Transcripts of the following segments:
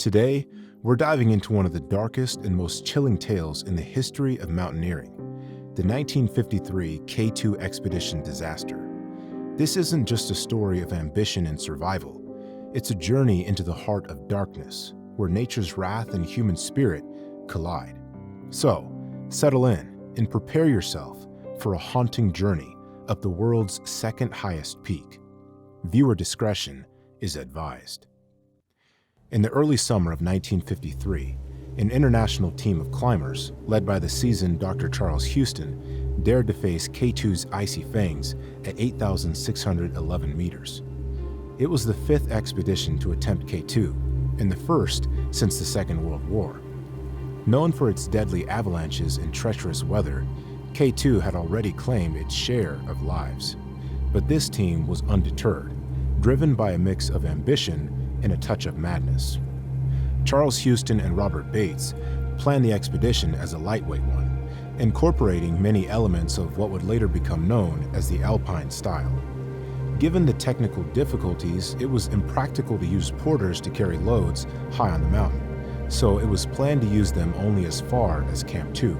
Today, we're diving into one of the darkest and most chilling tales in the history of mountaineering, the 1953 K2 expedition disaster. This isn't just a story of ambition and survival. It's a journey into the heart of darkness, where nature's wrath and human spirit collide. So, settle in and prepare yourself for a haunting journey up the world's second highest peak. Viewer discretion is advised. In the early summer of 1953, an international team of climbers, led by the seasoned Dr. Charles Houston, dared to face K2's icy fangs at 8,611 meters. It was the fifth expedition to attempt K2, and the first since the Second World War. Known for its deadly avalanches and treacherous weather, K2 had already claimed its share of lives. But this team was undeterred, driven by a mix of ambition and a touch of madness. Charles Houston and Robert Bates planned the expedition as a lightweight one, incorporating many elements of what would later become known as the Alpine style. Given the technical difficulties, it was impractical to use porters to carry loads high on the mountain, so it was planned to use them only as far as Camp 2.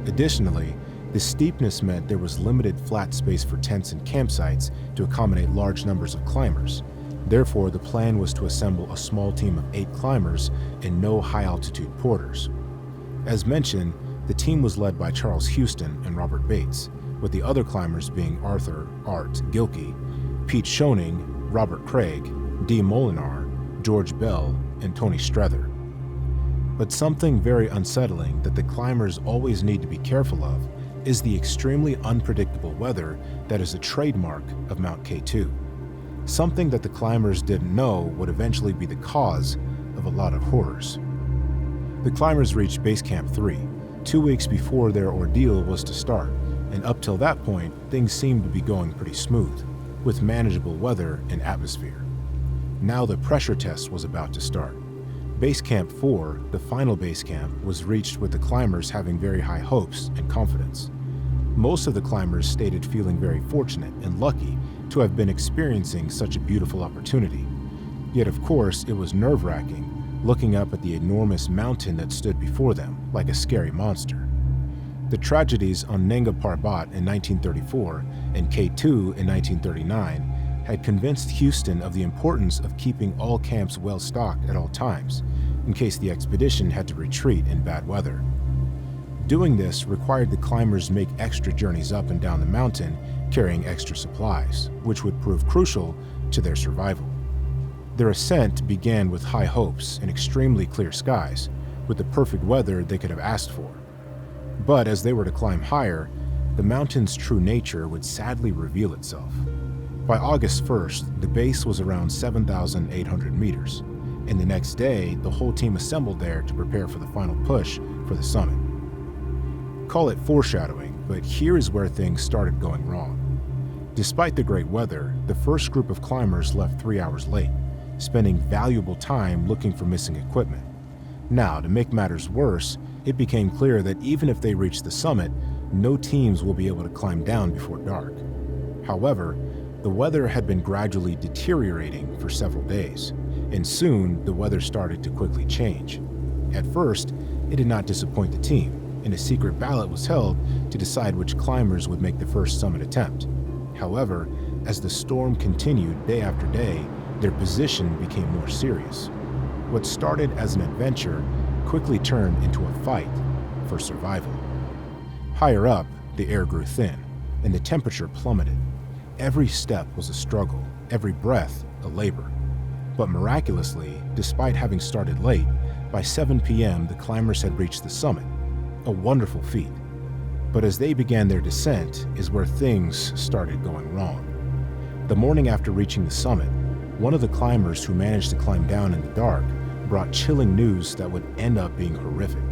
Additionally, the steepness meant there was limited flat space for tents and campsites to accommodate large numbers of climbers. Therefore, the plan was to assemble a small team of 8 climbers and no high-altitude porters. As mentioned, the team was led by Charles Houston and Robert Bates, with the other climbers being Arthur "Art" Gilkey, Pete Schoening, Robert Craig, Dee Molinar, George Bell, and Tony Strether. But something very unsettling that the climbers always need to be careful of is the extremely unpredictable weather that is a trademark of Mount K2. Something that the climbers didn't know would eventually be the cause of a lot of horrors. The climbers reached Base Camp 3, 2 weeks before their ordeal was to start, and up till that point, things seemed to be going pretty smooth, with manageable weather and atmosphere. Now the pressure test was about to start. Base Camp 4, the final base camp, was reached with the climbers having very high hopes and confidence. Most of the climbers stated feeling very fortunate and lucky to have been experiencing such a beautiful opportunity. Yet of course, it was nerve-wracking looking up at the enormous mountain that stood before them like a scary monster. The tragedies on Nanga Parbat in 1934 and K2 in 1939 had convinced Houston of the importance of keeping all camps well stocked at all times, in case the expedition had to retreat in bad weather. Doing this required the climbers make extra journeys up and down the mountain carrying extra supplies, which would prove crucial to their survival. Their ascent began with high hopes and extremely clear skies, with the perfect weather they could have asked for. But as they were to climb higher, the mountain's true nature would sadly reveal itself. By August 1st, the base was around 7,800 meters, and the next day, the whole team assembled there to prepare for the final push for the summit. Call it foreshadowing, but here is where things started going wrong. Despite the great weather, the first group of climbers left 3 hours late, spending valuable time looking for missing equipment. Now, to make matters worse, it became clear that even if they reach the summit, no teams will be able to climb down before dark. However, the weather had been gradually deteriorating for several days, and soon the weather started to quickly change. At first, it did not disappoint the team, and a secret ballot was held to decide which climbers would make the first summit attempt. However, as the storm continued day after day, their position became more serious. What started as an adventure quickly turned into a fight for survival. Higher up, the air grew thin, and the temperature plummeted. Every step was a struggle, every breath a labor. But miraculously, despite having started late, by 7 p.m. the climbers had reached the summit, a wonderful feat. But as they began their descent is where things started going wrong. The morning after reaching the summit, one of the climbers who managed to climb down in the dark brought chilling news that would end up being horrific.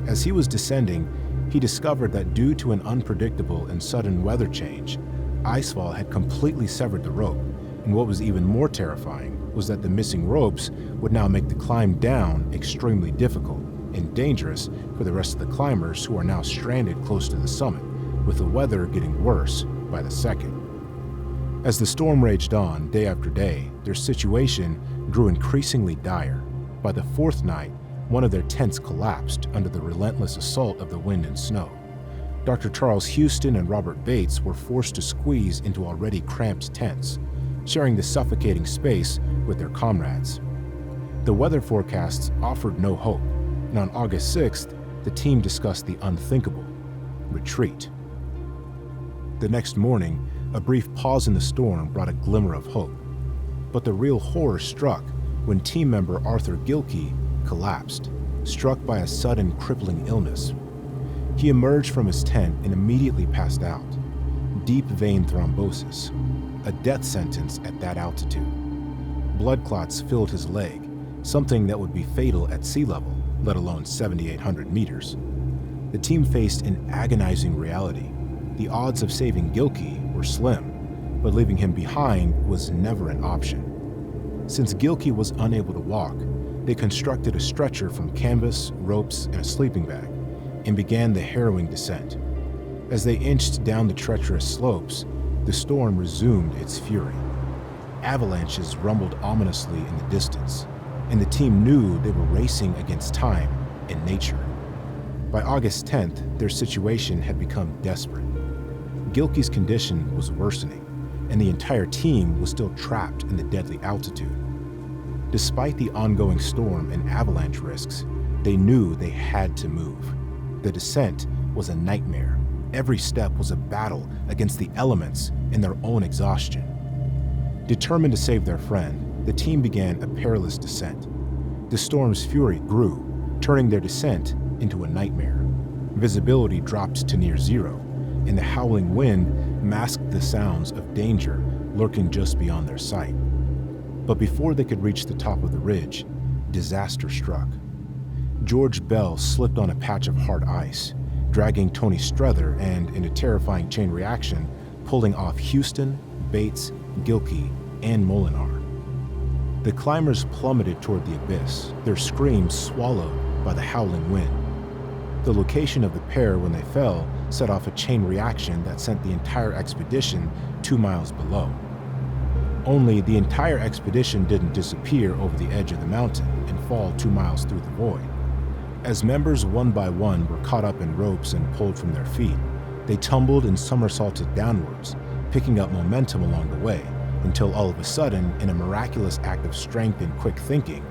As he was descending, he discovered that due to an unpredictable and sudden weather change, icefall had completely severed the rope, and what was even more terrifying was that the missing ropes would now make the climb down extremely difficult and dangerous for the rest of the climbers who are now stranded close to the summit, with the weather getting worse by the second. As the storm raged on day after day, their situation grew increasingly dire. By the fourth night, one of their tents collapsed under the relentless assault of the wind and snow. Dr. Charles Houston and Robert Bates were forced to squeeze into already cramped tents, sharing the suffocating space with their comrades. The weather forecasts offered no hope, and on August 6th, the team discussed the unthinkable: retreat. The next morning, a brief pause in the storm brought a glimmer of hope. But the real horror struck when team member Arthur Gilkey collapsed, struck by a sudden crippling illness. He emerged from his tent and immediately passed out. Deep vein thrombosis, a death sentence at that altitude. Blood clots filled his leg, something that would be fatal at sea level, let alone 7,800 meters. The team faced an agonizing reality. The odds of saving Gilkey were slim, but leaving him behind was never an option. Since Gilkey was unable to walk, they constructed a stretcher from canvas, ropes, and a sleeping bag, and began the harrowing descent. As they inched down the treacherous slopes, the storm resumed its fury. Avalanches rumbled ominously in the distance, and the team knew they were racing against time and nature. By August 10th, their situation had become desperate. Gilkey's condition was worsening, and the entire team was still trapped in the deadly altitude. Despite the ongoing storm and avalanche risks, they knew they had to move. The descent was a nightmare. Every step was a battle against the elements and their own exhaustion. Determined to save their friend, the team began a perilous descent. The storm's fury grew, turning their descent into a nightmare. Visibility dropped to near zero, and the howling wind masked the sounds of danger lurking just beyond their sight. But before they could reach the top of the ridge, disaster struck. George Bell slipped on a patch of hard ice, dragging Tony Strother and, in a terrifying chain reaction, pulling off Houston, Bates, Gilkey, and Molinar. The climbers plummeted toward the abyss, their screams swallowed by the howling wind. The location of the pair when they fell set off a chain reaction that sent the entire expedition 2 miles below. Only the entire expedition didn't disappear over the edge of the mountain and fall 2 miles through the void. As members one by one were caught up in ropes and pulled from their feet, they tumbled and somersaulted downwards, picking up momentum along the way, until all of a sudden, in a miraculous act of strength and quick thinking,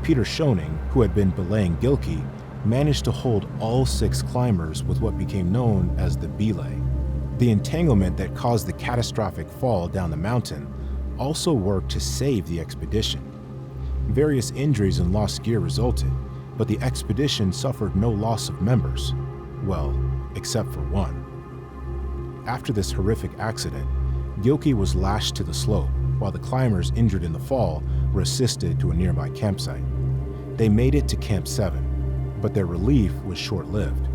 Peter Schoening, who had been belaying Gilkey, managed to hold all 6 climbers with what became known as the belay. The entanglement that caused the catastrophic fall down the mountain also worked to save the expedition. Various injuries and lost gear resulted, but the expedition suffered no loss of members. Well, except for one. After this horrific accident, Gilkey was lashed to the slope, while the climbers injured in the fall were assisted to a nearby campsite. They made it to Camp 7, but their relief was short-lived.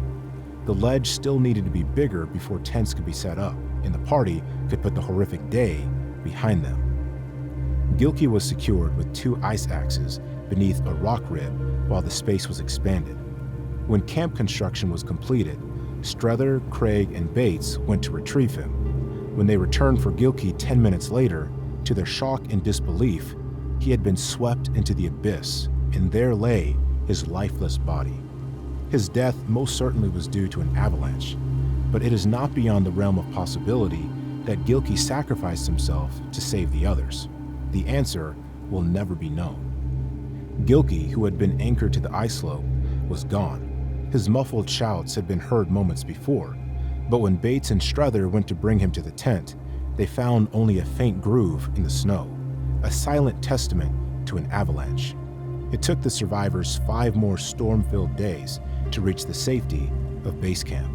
The ledge still needed to be bigger before tents could be set up, and the party could put the horrific day behind them. Gilkey was secured with 2 ice axes beneath a rock rib while the space was expanded. When camp construction was completed, Strother, Craig, and Bates went to retrieve him. When they returned for Gilkey 10 minutes later, to their shock and disbelief, he had been swept into the abyss, and there lay his lifeless body. His death most certainly was due to an avalanche, but it is not beyond the realm of possibility that Gilkey sacrificed himself to save the others. The answer will never be known. Gilkey, who had been anchored to the ice slope, was gone. His muffled shouts had been heard moments before, but when Bates and Strother went to bring him to the tent, they found only a faint groove in the snow, a silent testament to an avalanche. It took the survivors 5 more storm-filled days to reach the safety of base camp.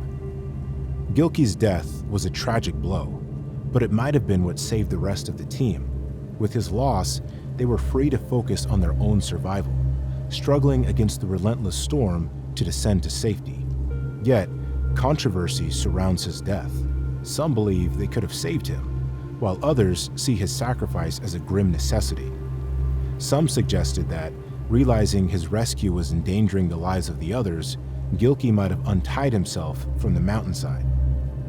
Gilkey's death was a tragic blow, but it might have been what saved the rest of the team. With his loss, they were free to focus on their own survival, struggling against the relentless storm to descend to safety. Yet, controversy surrounds his death. Some believe they could have saved him, while others see his sacrifice as a grim necessity. Some suggested that, realizing his rescue was endangering the lives of the others, Gilkey might have untied himself from the mountainside.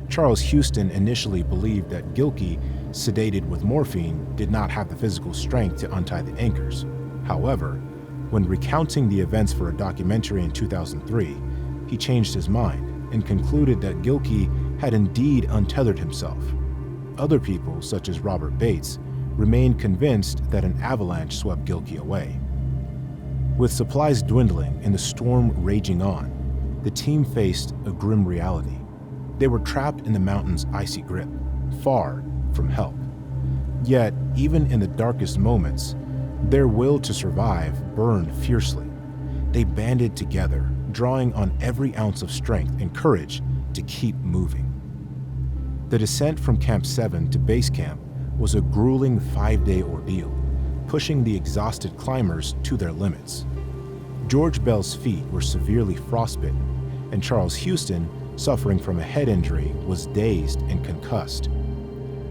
Charles Houston initially believed that Gilkey, sedated with morphine, did not have the physical strength to untie the anchors. However, When recounting the events for a documentary in 2003, he changed his mind and concluded that Gilkey had indeed untethered himself. Other people, such as Robert Bates, remained convinced that an avalanche swept Gilkey away. With supplies dwindling and the storm raging on, the team faced a grim reality. They were trapped in the mountain's icy grip, far from help. Yet, even in the darkest moments, their will to survive burned fiercely. They banded together, drawing on every ounce of strength and courage to keep moving. The descent from Camp 7 to Base Camp was a grueling 5-day ordeal, pushing the exhausted climbers to their limits. George Bell's feet were severely frostbitten, and Charles Houston, suffering from a head injury, was dazed and concussed.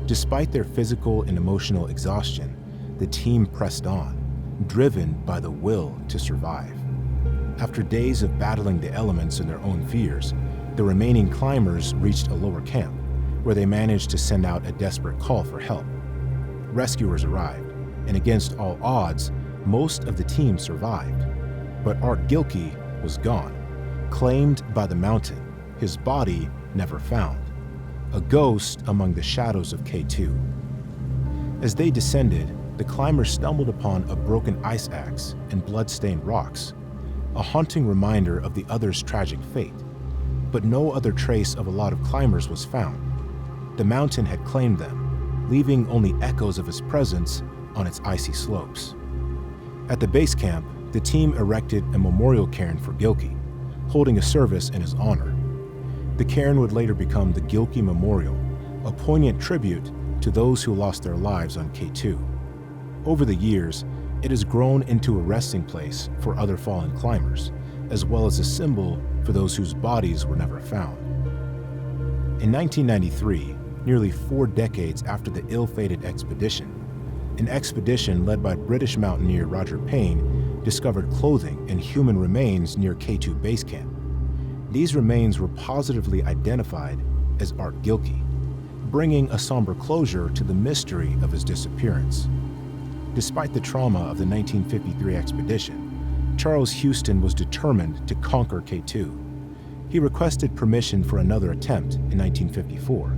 Despite their physical and emotional exhaustion, the team pressed on, driven by the will to survive. After days of battling the elements and their own fears, the remaining climbers reached a lower camp, where they managed to send out a desperate call for help. Rescuers arrived, and against all odds, most of the team survived. But Art Gilkey was gone, claimed by the mountain, his body never found, a ghost among the shadows of K2. As they descended, the climbers stumbled upon a broken ice axe and blood-stained rocks, a haunting reminder of the others' tragic fate. But no other trace of a lot of climbers was found. The mountain had claimed them, leaving only echoes of his presence on its icy slopes. At the base camp, the team erected a memorial cairn for Gilkey, holding a service in his honor. The cairn would later become the Gilkey Memorial, a poignant tribute to those who lost their lives on K2. Over the years, it has grown into a resting place for other fallen climbers, as well as a symbol for those whose bodies were never found. In 1993, nearly 4 decades after the ill-fated expedition, an expedition led by British mountaineer Roger Payne discovered clothing and human remains near K2 Base Camp. These remains were positively identified as Art Gilkey, bringing a somber closure to the mystery of his disappearance. Despite the trauma of the 1953 expedition, Charles Houston was determined to conquer K2. He requested permission for another attempt in 1954,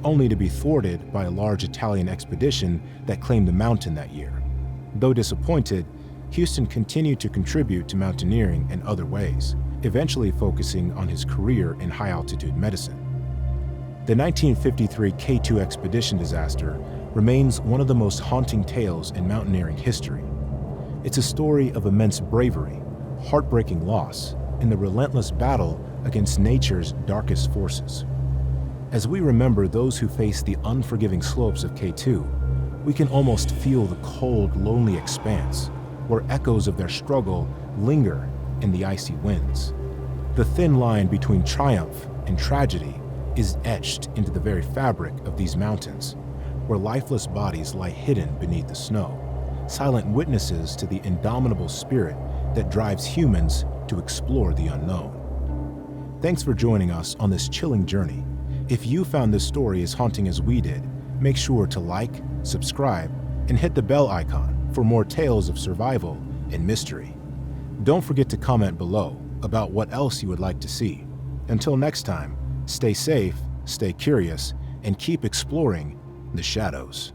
only to be thwarted by a large Italian expedition that claimed the mountain that year. Though disappointed, Houston continued to contribute to mountaineering in other ways, eventually focusing on his career in high-altitude medicine. The 1953 K2 expedition disaster remains one of the most haunting tales in mountaineering history. It's a story of immense bravery, heartbreaking loss, and the relentless battle against nature's darkest forces. As we remember those who faced the unforgiving slopes of K2, we can almost feel the cold, lonely expanse, where echoes of their struggle linger in the icy winds. The thin line between triumph and tragedy is etched into the very fabric of these mountains, where lifeless bodies lie hidden beneath the snow, silent witnesses to the indomitable spirit that drives humans to explore the unknown. Thanks for joining us on this chilling journey. If you found this story as haunting as we did, make sure to like, subscribe, and hit the bell icon for more tales of survival and mystery. Don't forget to comment below about what else you would like to see. Until next time, stay safe, stay curious, and keep exploring the shadows.